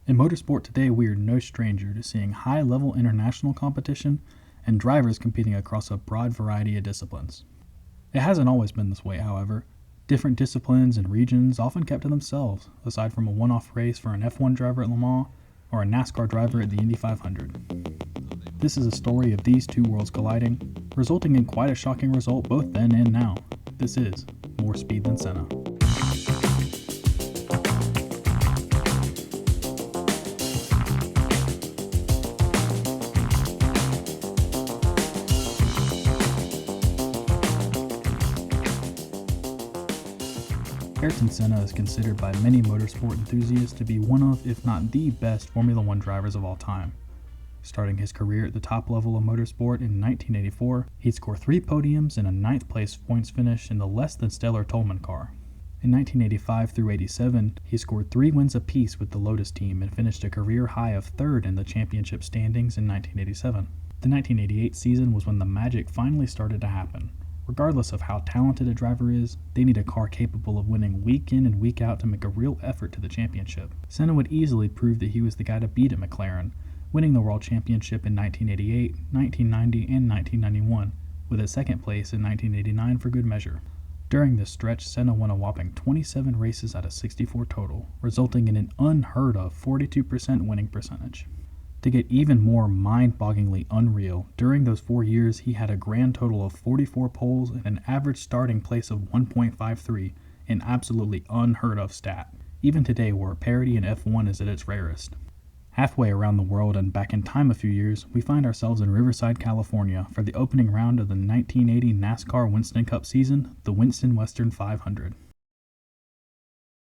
In motorsport today, we are no stranger to seeing high-level international competition and drivers competing across a broad variety of disciplines. It hasn't always been this way, however. Different disciplines and regions often kept to themselves, aside from a one-off race for an F1 driver at Le Mans or a NASCAR driver at the Indy 500. This is a story of these two worlds colliding, resulting in quite a shocking result both then and now. This is More Speed Than Senna. Ayrton Senna is considered by many motorsport enthusiasts to be one of, if not the best, Formula One drivers of all time. Starting his career at the top level of motorsport in 1984, he'd score 3 podiums and a 9th place points finish in the less than stellar Toleman car. In 1985 through 87, he scored 3 wins apiece with the Lotus team and finished a career high of 3rd in the championship standings in 1987. The 1988 season was when the magic finally started to happen. Regardless of how talented a driver is, they need a car capable of winning week in and week out to make a real effort to the championship. Senna would easily prove that he was the guy to beat at McLaren, winning the World Championship in 1988, 1990, and 1991, with a 2nd place in 1989 for good measure. During this stretch, Senna won a whopping 27 races out of 64 total, resulting in an unheard of 42% winning percentage. To get even more mind-bogglingly unreal, during those 4 years he had a grand total of 44 poles and an average starting place of 1.53, an absolutely unheard of stat, even today where parity in F1 is at its rarest. Halfway around the world and back in time a few years, we find ourselves in Riverside, California for the opening round of the 1980 NASCAR Winston Cup season, the Winston Western 500.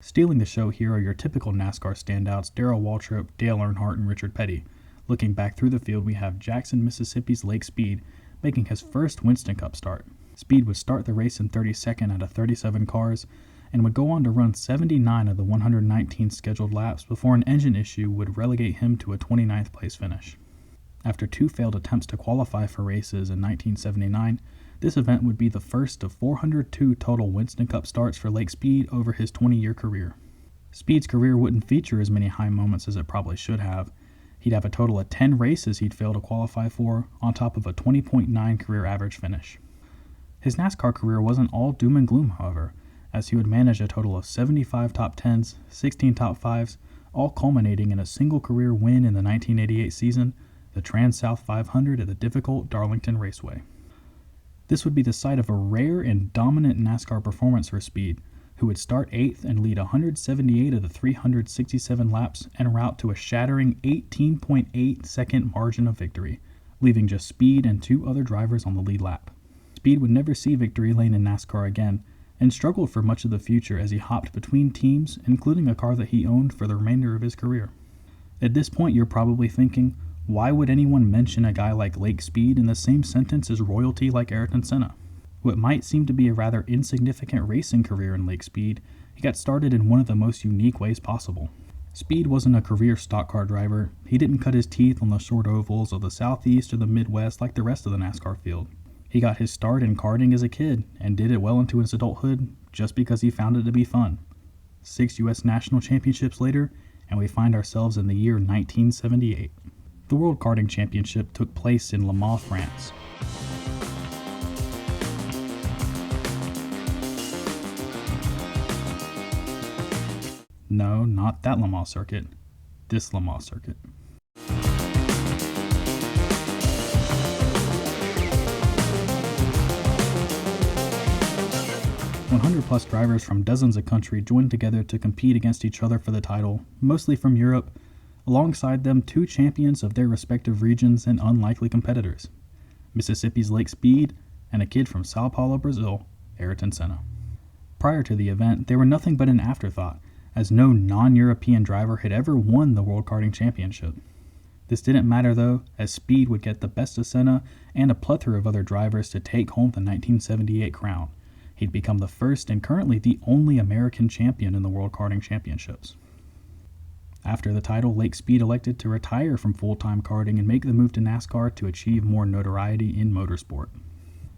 Stealing the show here are your typical NASCAR standouts Darrell Waltrip, Dale Earnhardt, and Richard Petty. Looking back through the field, we have Jackson, Mississippi's Lake Speed making his first Winston Cup start. Speed would start the race in 32nd out of 37 cars and would go on to run 79 of the 119 scheduled laps before an engine issue would relegate him to a 29th place finish. After 2 failed attempts to qualify for races in 1979, this event would be the first of 402 total Winston Cup starts for Lake Speed over his 20-year career. Speed's career wouldn't feature as many high moments as it probably should have. He'd have a total of 10 races he'd fail to qualify for, on top of a 20.9 career average finish. His NASCAR career wasn't all doom and gloom, however, as he would manage a total of 75 top 10s, 16 top 5s, all culminating in a single career win in the 1988 season, the Trans-South 500 at the difficult Darlington Raceway. This would be the site of a rare and dominant NASCAR performance for Speed, who would start 8th and lead 178 of the 367 laps en route to a shattering 18.8 second margin of victory, leaving just Speed and 2 other drivers on the lead lap. Speed would never see victory lane in NASCAR again, and struggled for much of the future as he hopped between teams, including a car that he owned for the remainder of his career. At this point, you're probably thinking, why would anyone mention a guy like Lake Speed in the same sentence as royalty like Ayrton Senna? What might seem to be a rather insignificant racing career in Lake Speed, he got started in one of the most unique ways possible. Speed wasn't a career stock car driver. He didn't cut his teeth on the short ovals of the Southeast or the Midwest like the rest of the NASCAR field. He got his start in karting as a kid and did it well into his adulthood just because he found it to be fun. 6 U.S. national championships later, and we find ourselves in the year 1978. The World Karting Championship took place in Le Mans, France. No, not that Le Mans circuit. This Le Mans circuit. 100-plus drivers from dozens of countries joined together to compete against each other for the title, mostly from Europe. Alongside them, 2 champions of their respective regions and unlikely competitors, Mississippi's Lake Speed and a kid from Sao Paulo, Brazil, Ayrton Senna. Prior to the event, they were nothing but an afterthought, as no non-European driver had ever won the World Karting Championship. This didn't matter though, as Speed would get the best of Senna and a plethora of other drivers to take home the 1978 crown. He'd become the first and currently the only American champion in the World Karting Championships. After the title, Lake Speed elected to retire from full-time karting and make the move to NASCAR to achieve more notoriety in motorsport.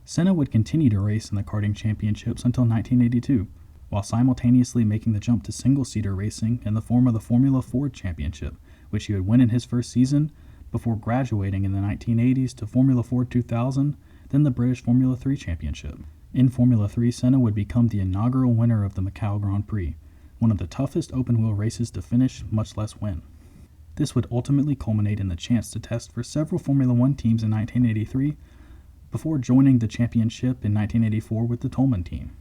Senna would continue to race in the karting championships until 1982, while simultaneously making the jump to single-seater racing in the form of the Formula Ford Championship, which he would win in his first season, before graduating in the 1980s to Formula Ford 2000, then the British Formula 3 Championship. In Formula 3, Senna would become the inaugural winner of the Macau Grand Prix, one of the toughest open-wheel races to finish, much less win. This would ultimately culminate in the chance to test for several Formula 1 teams in 1983, before joining the championship in 1984 with the Toleman team.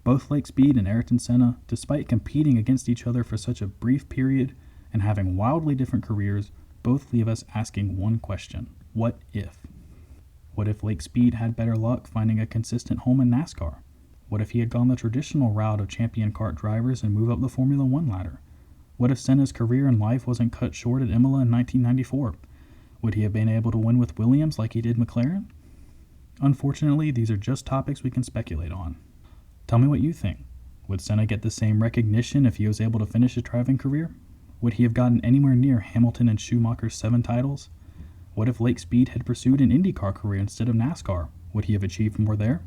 Both Lake Speed and Ayrton Senna, despite competing against each other for such a brief period and having wildly different careers, both leave us asking one question: what if? What if Lake Speed had better luck finding a consistent home in NASCAR? What if he had gone the traditional route of champion kart drivers and moved up the Formula 1 ladder? What if Senna's career in life wasn't cut short at Imola in 1994? Would he have been able to win with Williams like he did McLaren? Unfortunately, these are just topics we can speculate on. Tell me what you think. Would Senna get the same recognition if he was able to finish his driving career? Would he have gotten anywhere near Hamilton and Schumacher's 7 titles? What if Lake Speed had pursued an IndyCar career instead of NASCAR? Would he have achieved more there?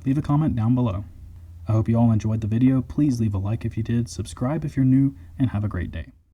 Leave a comment down below. I hope you all enjoyed the video. Please leave a like if you did, subscribe if you're new, and have a great day.